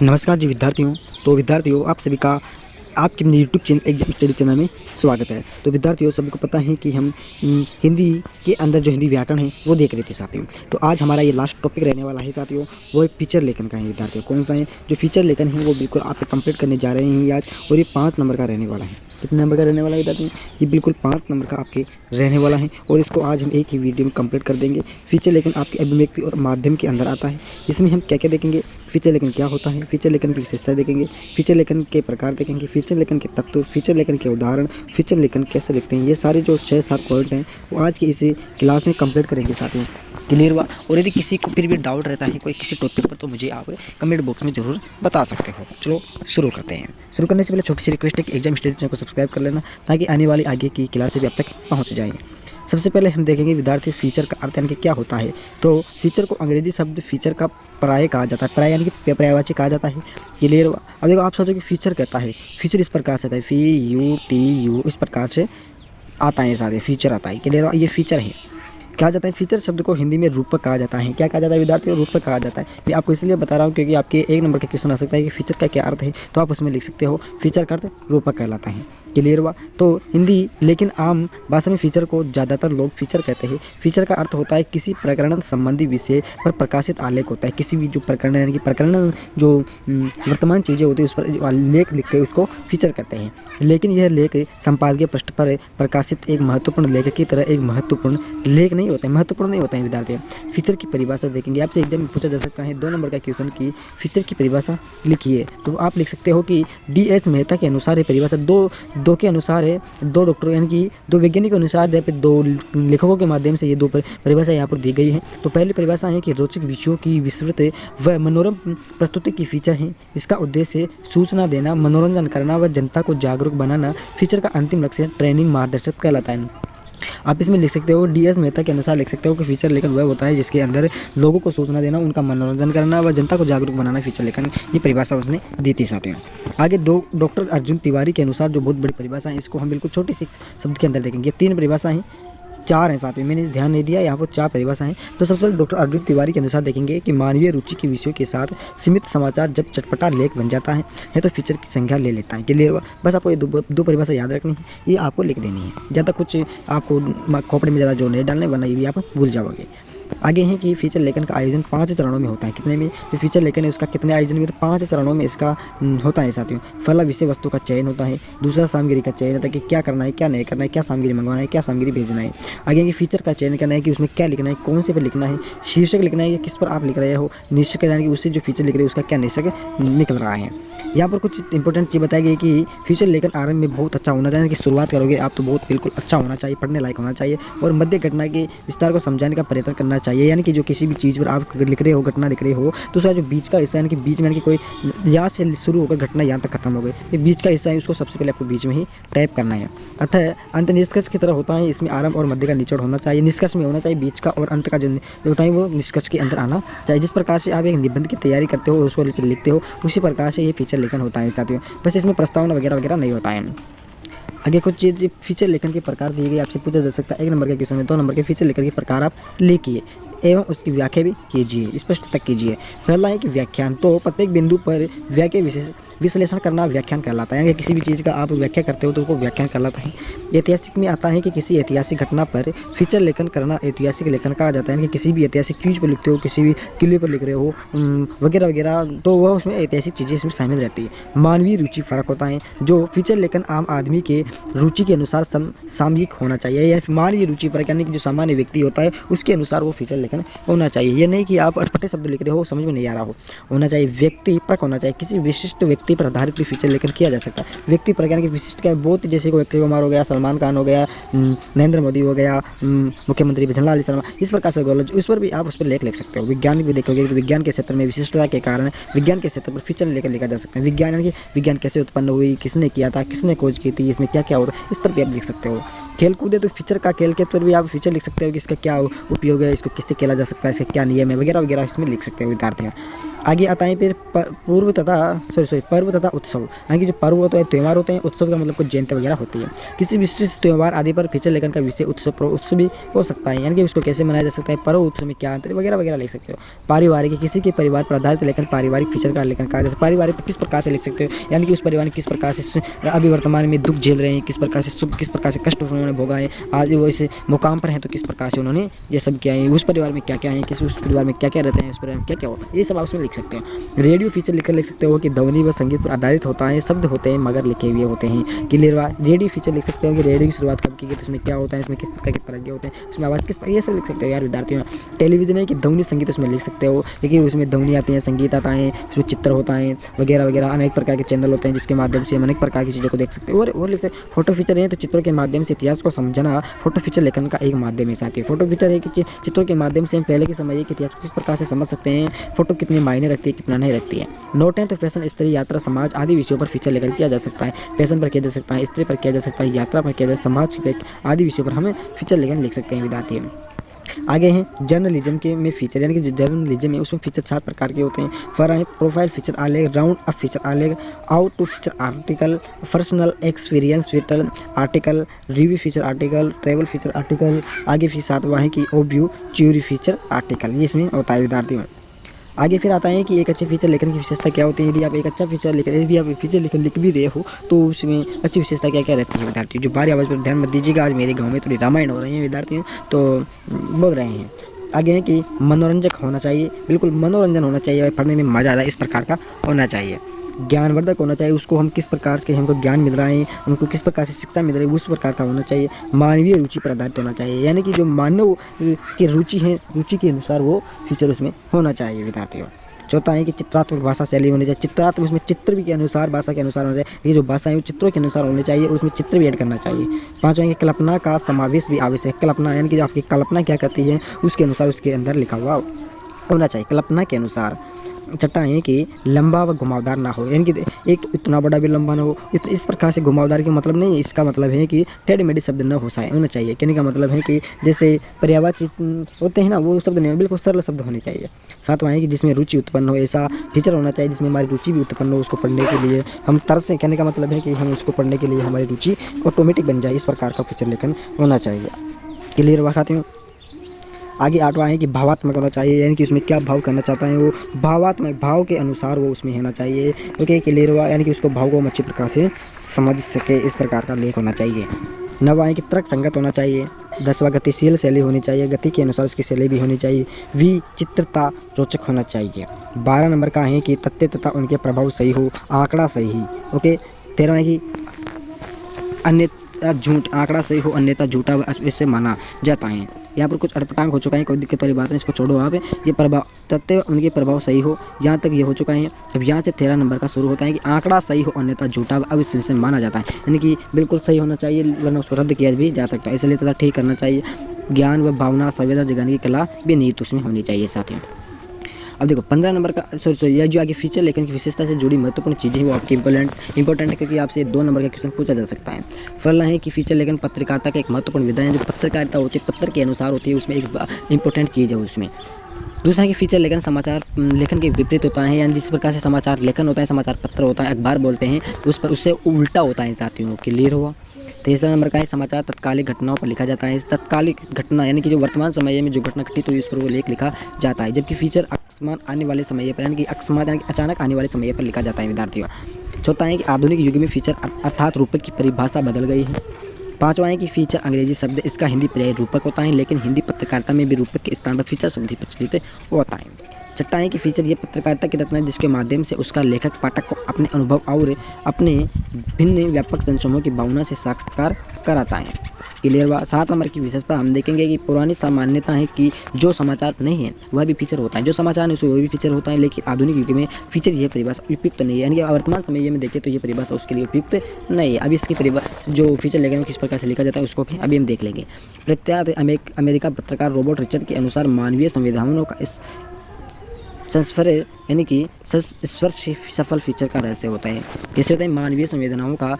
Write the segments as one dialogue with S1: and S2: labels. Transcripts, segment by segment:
S1: नमस्कार जी विद्यार्थियों। तो विद्यार्थियों आप सभी का आपके YouTube channel exam study channel में स्वागत है। तो विद्यार्थियों सभी को पता है कि हम हिंदी के अंदर जो हिंदी व्याकरण है वो देख रहे थे साथियों। तो आज हमारा ये लास्ट टॉपिक रहने वाला है साथियों, वो फीचर लेखन का है विद्यार्थियों। कौन सा है जो फीचर लेखन है वो बिल्कुल आप कंप्लीट करने जा रहे हैं आज, और ये 5 नंबर का रहने वाला है। कितने नंबर का रहने वाला है विद्यार्थियों? ये बिल्कुल 5 नंबर का आपके रहने वाला है, और इसको आज हम एक ही वीडियो में कंप्लीट कर देंगे। फीचर लेखन आपके अभिव्यक्ति और माध्यम के अंदर आता है। इसमें हम क्या क्या देखेंगे, फीचर लेखन क्या होता है, फीचर लेखन की विशेषता देखेंगे, फीचर लेखन के प्रकार देखेंगे, फीचर लेखन के तत्व, फीचर लेखन के उदाहरण, फीचर लेखन कैसे लिखते हैं, ये सारे जो 6-7 पॉइंट हैं वो आज की इसी क्लास में कंप्लीट करेंगे साथियों। क्लियर हुआ? और यदि किसी को फिर भी डाउट रहता है कोई किसी टॉपिक पर, तो मुझे आप कमेंट बॉक्स में ज़रूर बता सकते हो। चलो शुरू करते हैं। शुरू करने से पहले छोटी सी रिक्वेस्ट है कि एग्जाम स्टडी चैनल को सब्सक्राइब कर लेना, ताकि आने वाली आगे की क्लासें भी अब तक पहुँच जाएंगे। सबसे पहले हम देखेंगे विद्यार्थी फीचर का अर्थ यानी कि क्या होता है। तो फीचर को अंग्रेजी शब्द फीचर का पर्याय कहा जाता है, पर्याय यानी कि पर्यायवाची कहा जाता है। क्लियर हुआ? अब देखो आप सोचो कि फीचर कहता है, फीचर इस प्रकार से आता है, FEATUR इस प्रकार से आता है, साथ फीचर आता है। क्लियर हुआ? ये फीचर है। कहा जाता है फीचर शब्द को हिंदी में रूपक कहा जाता है। क्या कहा जाता है विद्यार्थियों? रूपक कहा जाता है। मैं आपको इसलिए बता रहा हूँ क्योंकि आपके 1 नंबर का क्वेश्चन आ सकता है कि फीचर का क्या अर्थ है, तो आप उसमें लिख सकते हो फीचर का अर्थ रूपक कहलाता है। क्लियर हुआ? तो हिंदी लेकिन आम भाषा में फीचर को ज़्यादातर लोग फीचर कहते हैं। फीचर का अर्थ होता है किसी प्रकरण संबंधी विषय पर प्रकाशित आलेख होता है। किसी भी जो प्रकरण यानी कि प्रकरण जो वर्तमान चीज़ें होती है उस पर लेख लिखते हैं उसको फीचर कहते हैं। लेकिन यह लेख संपादकीय पृष्ठ पर प्रकाशित एक महत्वपूर्ण लेख की तरह एक महत्वपूर्ण लेख नहीं होता है, महत्वपूर्ण नहीं होता है विद्यार्थी। फीचर की परिभाषा देखेंगे, आपसे एग्जाम में पूछा जा सकता है 2 नंबर का क्वेश्चन की फीचर की परिभाषा लिखिए। तो आप लिख सकते हो कि DS मेहता के अनुसार ये परिभाषा दो के अनुसार है, 2 डॉक्टर यानी कि 2 वैज्ञानिक के अनुसार या फिर 2 लेखकों के माध्यम से ये 2 परिभाषा यहाँ पर दी गई है। तो पहली परिभाषा है कि रोचक विषयों की विस्तृत व मनोरम प्रस्तुति की फीचर है। इसका उद्देश्य सूचना देना, मनोरंजन करना व जनता को जागरूक बनाना। फीचर का अंतिम लक्ष्य ट्रेनिंग मार्गदर्शक कहलाता है। आप इसमें लिख सकते हो DS मेहता के अनुसार लिख सकते हो कि फीचर लेखन वह होता है जिसके अंदर लोगों को सूचना देना, उनका मनोरंजन करना व जनता को जागरूक बनाना फीचर लेखन। ये परिभाषा उसने दी थी साथियों। आगे डॉक्टर अर्जुन तिवारी के अनुसार जो बहुत बड़ी परिभाषा है, इसको हम बिल्कुल छोटी सी शब्द के अंदर देखेंगे। 3 परिभाषा हैं, 4 हैं साथ में, मैंने ध्यान नहीं दिया, यहाँ पर 4 परिभाषा हैं। तो सबसे पहले डॉक्टर अर्जुन तिवारी के अनुसार देखेंगे कि मानवीय रुचि के विषयों के साथ सीमित समाचार जब चटपटा लेख बन जाता है तो फीचर की संख्या ले लेता है। क्लियर हुआ? बस आपको ये दो परिभाषा याद रखनी है, ये आपको लिख देनी है। ज़्यादा कुछ आपको खोपड़े में ज़्यादा जोर नहीं डालने, वरना ये भी आप भूल जाओगे। आगे है कि फीचर लेखन का आयोजन 5 चरणों में होता है। कितने में? जो फीचर लेखन है उसका कितने आयोजन में? तो 5 चरणों में इसका होता है साथियों। पहला विषय वस्तु का चयन होता है, दूसरा सामग्री का चयन होता है कि क्या करना है, क्या नहीं करना है, क्या सामग्री मंगवाना है, क्या सामग्री भेजना है। आगे कि फीचर का चयन करना है कि उसमें क्या लिखना है, कौन से पर लिखना है, शीर्षक लिखना है या किस पर आप लिख रहे हो, निश्चय करना है कि उससे जो फीचर लिख रहे हो उसका क्या निश्चय निकल रहा है। यहाँ पर कुछ इंपॉर्टेंट चीज़ बताई गई कि फीचर लेखन आरंभ में बहुत अच्छा होना चाहिए, कि शुरुआत करोगे आप तो बहुत बिल्कुल अच्छा होना चाहिए, पढ़ने लायक होना चाहिए, और मध्य घटना के विस्तार को समझाने का प्रयत्न करना चाहिए। यानी कि जो किसी भी चीज़ पर आप लिख रहे हो, घटना लिख रहे हो, तो उसका जो बीच का हिस्सा यानी कि बीच में यानी कि कोई यहाँ से शुरू होकर घटना यहाँ तक खत्म हो गई, ये बीच का हिस्सा है, उसको सबसे पहले आपको बीच में ही टाइप करना है। अतः अंत निष्कर्ष की तरह होता है, इसमें आरंभ और मध्य का निचोड़ होना चाहिए, निष्कर्ष में होना चाहिए, बीच का और अंत का जो होता है वो निष्कर्ष के अंदर आना चाहिए। जिस प्रकार से आप एक निबंध की तैयारी करते हो उसको लिखते हो, उसी प्रकार से ये फीचर लेखन होता है साथियों। बस इसमें प्रस्तावना वगैरह वगैरह नहीं होता है। आगे कुछ चीज़ फीचर लेखन के प्रकार दिए गए, आपसे पूछा जा सकता है 1 नंबर के क्वेश्चन में 2 नंबर के फीचर लेखन के प्रकार आप लिखिए एवं उसकी व्याख्या भी कीजिए, स्पष्ट तक कीजिए। पहला है कि व्याख्यान। तो प्रत्येक बिंदु पर व्याख्या विश्लेषण करना व्याख्यान कहलाता है। किसी भी चीज़ का आप व्याख्या करते हो तो उसको व्याख्यान कहलाता है। ऐतिहासिक में आता है कि किसी ऐतिहासिक घटना पर फीचर लेखन करना ऐतिहासिक लेखन कहा जाता है। कि किसी भी ऐतिहासिक चीज़ पर लिखते हो, किसी भी किले पर लिख रहे हो वगैरह वगैरह, तो वह उसमें ऐतिहासिक चीज़ें इसमें शामिल रहती है। मानवीय रुचि फर्क होता है, जो फीचर लेखन आम आदमी के रुचि के अनुसार सामयिक होना चाहिए, या मानवीय रुचि पर यानी कि जो सामान्य व्यक्ति होता है उसके अनुसार वो फीचर लेखन होना चाहिए। ये नहीं कि आप अटपटे शब्द लिख रहे हो, समझ में नहीं आ रहा हो, होना चाहिए व्यक्ति परक होना चाहिए। किसी विशिष्ट व्यक्ति पर आधारित भी फीचर लेखन किया जा सकता है। व्यक्ति परक यानी कि विशिष्ट क्या, बहुत जैसे कोई अक्षय कुमार हो गया, सलमान खान हो गया, नरेंद्र मोदी हो गया, मुख्यमंत्री भजनलाल शर्मा, इस प्रकार से गोलज, उस पर भी आप उस पर लेख लिख सकते हो। विज्ञान भी देखोगे तो विज्ञान के क्षेत्र में विशिष्टता के कारण विज्ञान के क्षेत्र पर फीचर लेकर लिखा जा सकता है। विज्ञान यानी कि विज्ञान कैसे उत्पन्न हुई, किसने किया था, किसने खोज की थी, इसमें क्या क्या क्या होता है, इस पर भी आप लिख सकते हो। खेल कूद है तो फीचर का खेल के तौर भी आप फीचर लिख सकते हो कि इसका क्या उपयोग है, इसको किससे खेला जा सकता है, इसका क्या नियम है वगैरह वगैरह इसमें लिख सकते हो विद्यार्थी। आगे आता है फिर पर्व तथा उत्सव, यानी कि जो पर्व होते हैं त्यौहार होते हैं, उत्सव का मतलब कुछ जयंती वगैरह होती है। किसी विशिष्ट त्यौहार आदि पर फीचर लेखन का विषय उत्सव भी हो सकता है, यानी कि उसको कैसे मनाया जा सकता है, पर्व उत्सव में क्या अंतर वगैरह वगैरह लिख सकते हो। पारिवारिक, किसी के परिवार पर आधारित लेखन पारिवारिक फीचर का लेखन कहा जाता है। पारिवारिक किस प्रकार से लिख सकते हो, यानी कि उस परिवार ने किस प्रकार से अभी वर्तमान में दुख झेल रहे हैं, किस प्रकार से सुख, किस प्रकार से कष्ट उन्होंने भोगा है, आज वो इस मुकाम पर हैं तो किस प्रकार से उन्होंने ये सब किया है, उस परिवार में क्या क्या है, किस उस परिवार में क्या क्या रहते हैं, उस परिवार में क्या क्या होता है, ये सब आप उसमें लिख सकते हो। रेडियो फीचर लिख सकते हो कि ध्वनि व संगीत पर आधारित होता है, शब्द होते हैं मगर लिखे हुए होते हैं। क्लियर। रेडियो फीचर लिख सकते हो कि रेडियो की शुरुआत कब की गई, तो उसमें क्या होता है, इसमें किस प्रकार के तरंगे होते हैं, उसमें आवाज़ किस, ये सब लिख सकते हो यार विद्यार्थियों। टेलीविजन है कि ध्वनि संगीत उसमें लिख सकते हो, क्योंकि उसमें ध्वनि आती है, संगीत आता है, उसमें चित्र होता है वगैरह वगैरह, अनेक प्रकार के चैनल होते हैं जिसके माध्यम से हम अनेक प्रकार की चीज़ों को देख सकते हो। और जैसे फोटो फीचर है तो चित्रों के माध्यम से इतिहास को समझना फोटो फीचर लेखन का एक माध्यम है साथी। फोटो फीचर है कि चित्रों के माध्यम से हम पहले के समय के इतिहास को किस प्रकार से समझ सकते हैं, फोटो कितने मायने रखती है कितना नहीं रखती है। नोट है तो फैशन, स्त्री, यात्रा, समाज आदि विषयों पर फीचर लेखन किया जा सकता है। फैशन पर किया जा सकता है, स्त्री पर किया जा सकता है, यात्रा पर किया जा सकता है, समाज आदि विषयों पर हमें फीचर लेखन लिख सकते हैं विद्यार्थी। आगे हैं जर्नलिज्म के में फीचर, यानी कि जो जर्नलिज्म है उसमें फीचर 7 प्रकार के होते हैं। फर है प्रोफाइल फीचर आलेख, राउंड अप फीचर आलेख, out to feature article, personal experience feature article, review feature article, travel feature article. आगे फिर 7वां है कि ओवरव्यू थ्योरी फीचर आर्टिकल, ये इसमें होता है विद्यार्थियों। आगे फिर आता है कि एक अच्छे फीचर लेखन की विशेषता क्या होती है। यदि आप एक अच्छा फीचर लेकर, यदि आप फीचर लेकर लिख भी रहे हो तो उसमें अच्छी विशेषता क्या क्या रहती है विद्यार्थी। जो भारी आवाज़ पर ध्यान मत दीजिएगा, आज मेरे गांव में थोड़ी रामायण हो रही है विद्यार्थियों, तो बोल रहे हैं। आगे है कि मनोरंजक होना चाहिए, बिल्कुल मनोरंजन होना चाहिए, पढ़ने में मज़ा आता है इस प्रकार का होना चाहिए। ज्ञानवर्धक होना चाहिए, उसको हम किस प्रकार के हमको ज्ञान मिल रहा है, हमको किस प्रकार से शिक्षा मिल रही है उस प्रकार का होना चाहिए। मानवीय रुचि पर आधारित होना चाहिए, यानी कि जो मानव की रुचि है, रुचि के अनुसार वो फीचर उसमें होना चाहिए विद्यार्थियों। चौथा है कि चित्रात्मक भाषा शैली होनी चाहिए, चित्रात्मक उसमें चित्र भी के अनुसार, भाषा के अनुसार होना चाहिए। ये जो भाषा है वो चित्रों के अनुसार होनी चाहिए और उसमें चित्र भी ऐड करना चाहिए। पाँचवां है कि कल्पना का समावेश भी आवश्यक है। कल्पना यानी कि आपकी कल्पना क्या करती है उसके अनुसार उसके अंदर लिखा हुआ होना चाहिए, कल्पना के अनुसार। छठा है कि लंबा व घुमावदार ना हो, यानी कि एक तो इतना बड़ा भी लंबा ना हो, इस प्रकार से घुमावदार का मतलब नहीं है, इसका मतलब है कि टेढ़े मेढ़े शब्द न होना चाहिए। कहने का मतलब है कि जैसे पर्यायवाची होते हैं ना, वो शब्द नहीं, बिल्कुल सरल शब्द होने चाहिए। सातवां है कि जिसमें रुचि उत्पन्न हो, ऐसा फीचर होना चाहिए जिसमें हमारी रुचि भी उत्पन्न हो, उसको पढ़ने के लिए हम तरस से, कहने का मतलब है कि हम उसको पढ़ने के लिए हमारी रुचि ऑटोमेटिक बन जाए, इस प्रकार का फीचर लेखन होना चाहिए। क्लियर हुआ साथियों। आगे 8वां है कि भावात्मक होना चाहिए, यानी कि उसमें क्या भाव करना चाहता है वो भावात्मक, भाव के अनुसार वो उसमें होना चाहिए। ओके, क्लियर हुआ, यानी कि उसको भाव को हम अच्छी प्रकार से समझ सके, इस प्रकार का लेख होना चाहिए। 9वां है कि तर्क संगत होना चाहिए। 10वां गतिशील शैली होनी चाहिए, गति के अनुसार उसकी शैली भी होनी चाहिए। विचित्रता रोचक होना चाहिए। 12 नंबर का है कि तथ्य तथा उनके प्रभाव सही हो, आंकड़ा सही। ओके, 13वां है कि अन्यथा झूठ, आंकड़ा सही हो अन्यथा झूठा इससे माना जाता है। यहाँ पर कुछ अटपटांग हो चुका है, कोई दिक्कत वाली बात नहीं, इसको छोड़ो आप। ये प्रभाव, तथ्य उनके प्रभाव सही हो, यहाँ तक ये हो चुका है। अब यहाँ से 13 नंबर का शुरू होता है कि आंकड़ा सही हो अन्यथा झूठा अब इससे माना जाता है, यानी कि बिल्कुल सही होना चाहिए वरना उसको रद्द किया भी जा सकता है, इसलिए तथा ठीक करना चाहिए। ज्ञान व भावना संवेदना जगाने की कला भी नीति उसमें होनी चाहिए साथियों। अब देखो 15 नंबर का सॉरी यह जो आगे फीचर लेखन की विशेषता से जुड़ी महत्वपूर्ण चीज़ें वो आपकी इंपॉर्टेंट है, क्योंकि आपसे 2 नंबर का क्वेश्चन पूछा जा सकता है। फलना है कि फीचर लेखन पत्रकारिता का एक महत्वपूर्ण विधा है, जो पत्रकारिता होती है पत्र के अनुसार होती है, उसमें एक इंपॉर्टेंट चीज़ है उसमें। दूसरा है कि फीचर लेखन समाचार लेखन के विपरीत होता है, यानी जिस प्रकार से समाचार लेखन होता है, समाचार पत्र होता है, अखबार बोलते हैं, उस पर उससे उल्टा होता है साथियों। क्लियर हुआ। तीसरा नंबर का है समाचार तत्कालिक घटनाओं पर लिखा जाता है। तत्कालिक घटना यानी कि जो वर्तमान समय में जो घटना घटित हुई उस पर वो लेख लिखा जाता है, जबकि फीचर अकस्मात आने वाले समय पर, यानी कि अकस्मात यानी कि अचानक आने वाले समय पर लिखा जाता है विद्यार्थियों। चौथा है कि आधुनिक युग में फीचर अर्थात रूपक की परिभाषा बदल गई है। 5वां है कि फीचर अंग्रेजी शब्द, इसका हिंदी पर्याय रूपक होता है, लेकिन हिंदी पत्रकारिता में भी रूपक के स्थान पर फीचर शब्द ही प्रचलित होता है। छठा है कि फीचर ये पत्रकारिता की रचना है जिसके माध्यम से उसका लेखक पाठक को अपने अनुभव और अपने भिन्न व्यापक जनसमूह की भावना से साक्षात्कार कराता है। क्लियर हुआ। 7 नंबर की विशेषता हम देखेंगे कि पुरानी सामान्यता है कि जो समाचार नहीं है वह भी फीचर होता है, जो समाचार नहीं उसमें वह भी फीचर होता है, लेकिन आधुनिक युग में फीचर यह परिभाषा उपयुक्त नहीं है, यानी कि वर्तमान समय में देखें तो ये परिभाषा उसके लिए उपयुक्त नहीं है। अभी इसकी परिभाषा जो फीचर लेखन किस प्रकार से लिखा जाता है उसको भी अभी हम देख लेंगे। प्रख्यात अमेरिका पत्रकार रॉबर्ट रिचर्ड के अनुसार मानवीय संवेदनाओं का संस्फर यानी कि स्पर्श सफल फीचर का रहस्य होता है। कैसे होता है? मानवीय संवेदनाओं का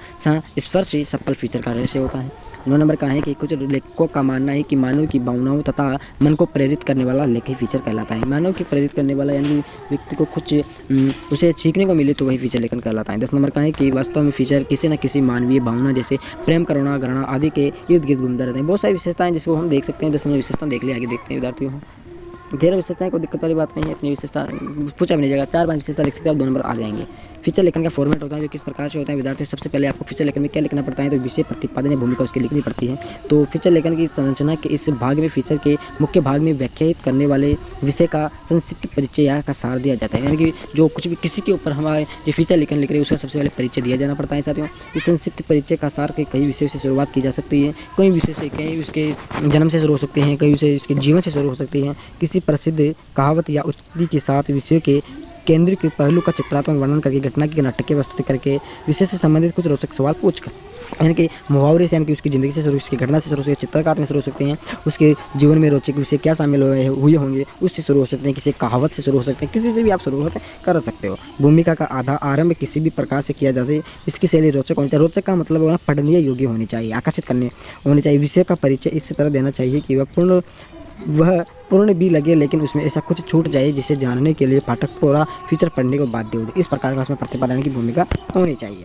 S1: स्पर्श सफल फीचर का रहस्य होता है। 9 नंबर का है कि कुछ लेखकों का मानना है कि मानव की भावनाओं तथा मन को प्रेरित करने वाला लेखी फीचर कहलाता है। मानव की प्रेरित करने वाला यानी व्यक्ति को कुछ उसे सीखने को मिले तो वही फीचर लेखन कहलाता है। 10 नंबर का है कि वास्तव में फीचर किसी न किसी मानवीय भावना जैसे प्रेम, करुणा, घृणा आदि के इर्द गिर्द घूमते रहते हैं। बहुत सारी विशेषताएं जिसको हम देख सकते हैं। 10 विशेषता देख लिया, आगे देखते हैं विद्यार्थियों। 13 विशेषताएं कोई दिक्कत वाली बात नहीं है, इतनी विशेषता पूछा भी नहीं जाएगा। 4-5 विशेषता लिख सकते हैं, आप 2 नंबर आ जाएंगे। फीचर लेखन का फॉर्मेट होता है जो किस प्रकार से होता है विद्यार्थियों। सबसे पहले आपको फीचर लेखन में क्या लिखना पड़ता है? तो विषय, प्रतिपादन या भूमिका उसकी लिखनी पड़ती है। तो फीचर लेखन की संरचना के इस भाग में फीचर के मुख्य भाग में व्याख्यायित करने वाले विषय का संक्षिप्त परिचय या का सार दिया जाता है। यानी कि जो कुछ भी किसी के ऊपर हमारे जो फीचर लेखन लिख रहे हैं उसका सबसे पहले परिचय दिया जाना पड़ता है साथियों। इस संक्षिप्त परिचय का सार के कई विषयों से शुरुआत की जा सकती है। कई विषय से, कई उसके जन्म से शुरू हो सकते हैं, कई विषय उसके जीवन से शुरू हो सकती हैं। किसी प्रसिद्ध कहावत या उक्ति के साथ विषय के केंद्रित पहलू का चित्रात्मक वर्णन करके, घटना की नाटकीय वस्तुति करके, विषय से संबंधित कुछ रोचक सवाल पूछकर, यानी कि मुहावरे से, यानी कि उसकी ज़िंदगी से शुरू, उसकी घटना से शुरू हो सकते हैं, चित्रकार में शुरू हो सकते हैं, उसके जीवन में रोचक विषय क्या शामिल हुए होंगे उससे शुरू हो सकते हैं, किसी कहावत से शुरू हो सकते हैं, किसी से भी आप शुरू कर सकते हो। भूमिका का आधा आरंभ किसी भी प्रकार से किया जा सके। इसकी शैली रोचक होनी चाहिए। रोचक का मतलब होना पढ़नीय योग्य होनी चाहिए, आकर्षित करने होनी चाहिए। विषय का परिचय इस तरह देना चाहिए कि वह पूर्ण भी लगे, लेकिन उसमें ऐसा कुछ छूट जाए जिसे जानने के लिए पाठक पूरा फीचर पढ़ने को बाध्य हो जाए। इस प्रकार का उसमें प्रतिपादन की भूमिका होनी चाहिए।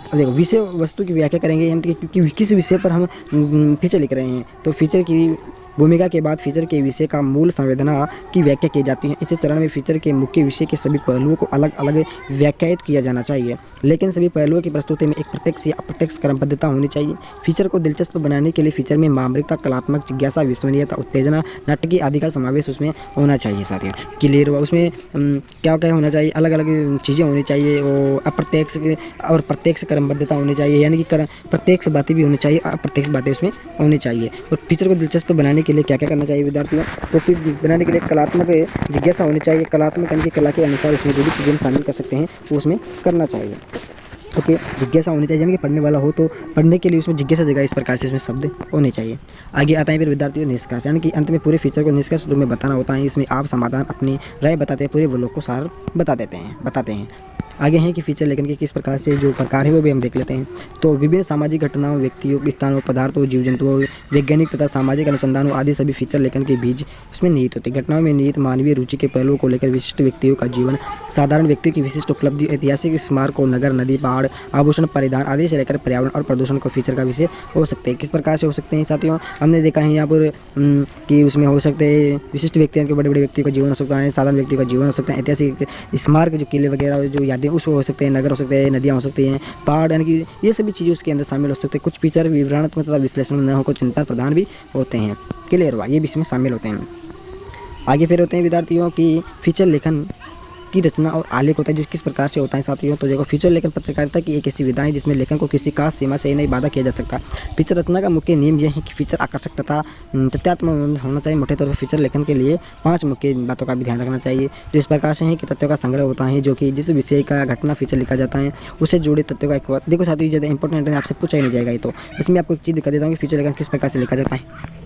S1: अब देखो, विषय वस्तु की व्याख्या करेंगे, यानी कि क्योंकि किस विषय पर हम फीचर लिख रहे हैं तो फीचर की भूमिका के बाद फीचर के विषय का मूल संवेदना की व्याख्या की जाती है। इस चरण में फीचर के मुख्य विषय के सभी पहलुओं को अलग अलग व्याख्यायित किया जाना चाहिए, लेकिन सभी पहलुओं की प्रस्तुति में एक प्रत्यक्ष या अप्रत्यक्ष क्रमबद्धता होनी चाहिए। फीचर को दिलचस्प बनाने के लिए फीचर में मामरिकता, कलात्मक जिज्ञासा, विश्वसनीयता, उत्तेजना, नाटकीय आदि का समावेश उसमें होना चाहिए साथियों। क्लियर हुआ? उसमें क्या क्या होना चाहिए? अलग अलग चीज़ें होनी चाहिए, और अप्रत्यक्ष और प्रत्यक्ष क्रमबद्धता होनी चाहिए, यानी कि प्रत्यक्ष बातें भी होनी चाहिए, अप्रत्यक्ष बातें उसमें होनी चाहिए। और फीचर को दिलचस्प बनाने के लिए क्या क्या करना चाहिए विद्यार्थियों? तो फिर बनाने के लिए कलात्मक जिज्ञासा होनी चाहिए। कलात्मक यानी कि कला के अनुसार उसमें जो भी चीज़ें शामिल कर सकते हैं वो उसमें करना चाहिए। ओके, जिज्ञासा होनी चाहिए, यानी कि पढ़ने वाला हो तो पढ़ने के लिए उसमें जिज्ञासा जगह इस प्रकार से उसमें शब्द होने चाहिए। आगे आता है फिर विद्यार्थियों निष्कर्ष, यानी कि अंत में पूरे फीचर को निष्कर्ष रूप में बताना होता है। इसमें आप समाधान, अपनी राय बताते हैं, पूरे ब्लॉक को सार बताते हैं। आगे हैं कि फीचर लेखन के किस प्रकार से जो प्रकार है वो भी हम देख लेते हैं। तो विभिन्न सामाजिक घटनाओं, व्यक्तियों, स्थानों, पदार्थों, जीव जंतुओं, वैज्ञानिक तथा सामाजिक अनुसंधानों आदि सभी फीचर लेखन के बीज उसमें निहित होते हैं। घटनाओं में निहित मानवीय रुचि के पहलुओं को लेकर विशिष्ट व्यक्तियों का जीवन, साधारण व्यक्तियों की विशिष्ट उपलब्धि, ऐतिहासिक स्मारकों, नगर, नदी, पहाड़, आभूषण, परिधान आदि से लेकर पर्यावरण और प्रदूषण को फीचर का विषय हो सकते हैं। किस प्रकार से हो सकते हैं साथियों? हमने देखा है यहाँ पर कि उसमें हो सकते हैं विशिष्ट व्यक्तियों के, बड़े बड़े व्यक्तियों का जीवन हो सकता है, साधारण व्यक्तियों का जीवन हो सकता है, ऐतिहासिक स्मारक जो किले वगैरह जो यादें उसको हो सकते हैं, नगर हो सकते हैं, नदियाँ हो सकती हैं, पहाड़, यानी कि ये सभी चीज़ें उसके अंदर शामिल हो सकते हैं। कुछ फीचर विवरणात्मक तथा विश्लेषण न होकर चिंतन प्रधान भी होते हैं। क्लियर हुआ? ये भी इसमें शामिल होते हैं। आगे फिर होते हैं विद्यार्थियों की फीचर लेखन की रचना और आलेख होता है जो किस प्रकार से होता है साथियों। तो देखो, फीचर लेखन पत्रकारिता की एक ऐसी विधा है जिसमें लेखन को किसी खास सीमा से नहीं बाधा किया जा सकता। फीचर रचना का मुख्य नियम यह है कि फीचर आकर्षक तथा तथ्यात्मक होना चाहिए। मोटे तौर पर फीचर लेखन के लिए 5 मुख्य बातों का भी ध्यान रखना चाहिए, जो इस प्रकार से है कि तथ्यों का संग्रह होता है, जो कि जिस विषय का घटना फीचर लिखा जाता है उससे जुड़े तथ्यों का एक। देखो साथियों, ज़्यादा इंपॉर्टेंट है, आपसे पूछा ही नहीं जाएगा ये। तो इसमें आपको एक चीज़ दिखा देता हूँ कि फीचर लेखन किस प्रकार से लिखा जाता है।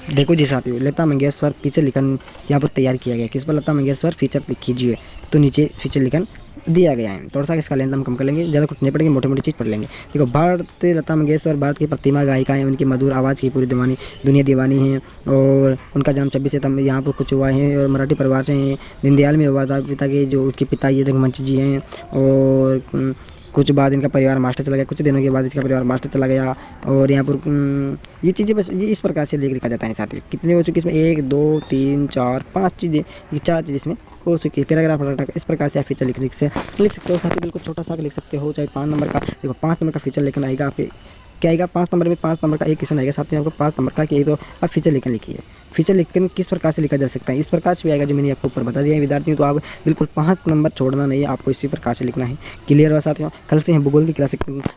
S1: देखो जी साथियों, लता मंगेशकर फीचर लेखन यहाँ पर तैयार किया गया। किस पर? लता मंगेशकर फीचर कीजिए, तो नीचे फीचर लेखन दिया गया है। थोड़ा सा इसका लेंथ हम कम कर लेंगे, ज़्यादा कुछ नहीं पड़ेंगे, मोटी मोटी चीज़ पढ़ लेंगे। देखो, भारत लता मंगेशकर भारत की प्रतिमा गायिका हैं। उनकी मधुर आवाज़ की पूरी दुनिया दीवानी है, और उनका जन्म 26 सितंबर यहाँ पर कुछ हुआ है, और मराठी परिवार से हैं। दीनदयाल में हुआ था। पिता के जो उसके पिता ये रंगमंच जी हैं, और कुछ बाद इनका परिवार मास्टर चला गया, कुछ दिनों के बाद इसका परिवार मास्टर चला गया। और यहाँ पर ये चीज़ें बस ये इस प्रकार से लिखा जाता है साथियों। कितने हो चुके इसमें? 1 2 3 4 5 चीज़ें, ये 4 चीज़ें इसमें हो चुकी है। पैराग्राफ इस प्रकार से आप फीचर लिख सकते हो साथियों। बिल्कुल छोटा सा लिख सकते हो, चाहे 5 नंबर का। देखो, 5 नंबर का फीचर लेखन आएगा आपके, क्या आएगा? 5 नंबर में 5 नंबर का एक क्वेश्चन आएगा साथियों आपको 5 नंबर का, कि तो आप फीचर लेखन लिखिए। फीचर लेखन किस प्रकार से लिखा जा सकता है? इस प्रकार से भी आएगा जो मैंने आपको ऊपर बता दिया है विद्यार्थियों। तो आप बिल्कुल 5 नंबर छोड़ना नहीं है, आपको इसी प्रकार से लिखना है। क्लियर हुआ साथियों? कल से हम भूगोल की क्लास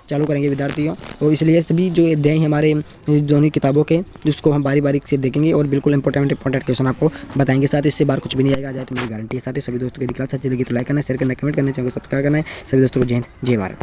S1: चालू करेंगे विद्यार्थियों, तो इसलिए सभी जो अध्याय हैं हमारे दोनों किताबों के, जिसको हम बारी बारी से देखेंगे और बिल्कुल इंपॉर्टेंट क्वेश्चन आपको बताएंगे। साथ ही इससे बार कुछ भी नहीं आएगा, जाए तो मेरी गारंटी है। साथ ही सभी दोस्तों की क्लास अच्छी लगी तो लाइक करना, शेयर करना, कमेंट करना, चैनल को सब्सक्राइब करना है। सभी दोस्तों को जय हिंद, जय भारत।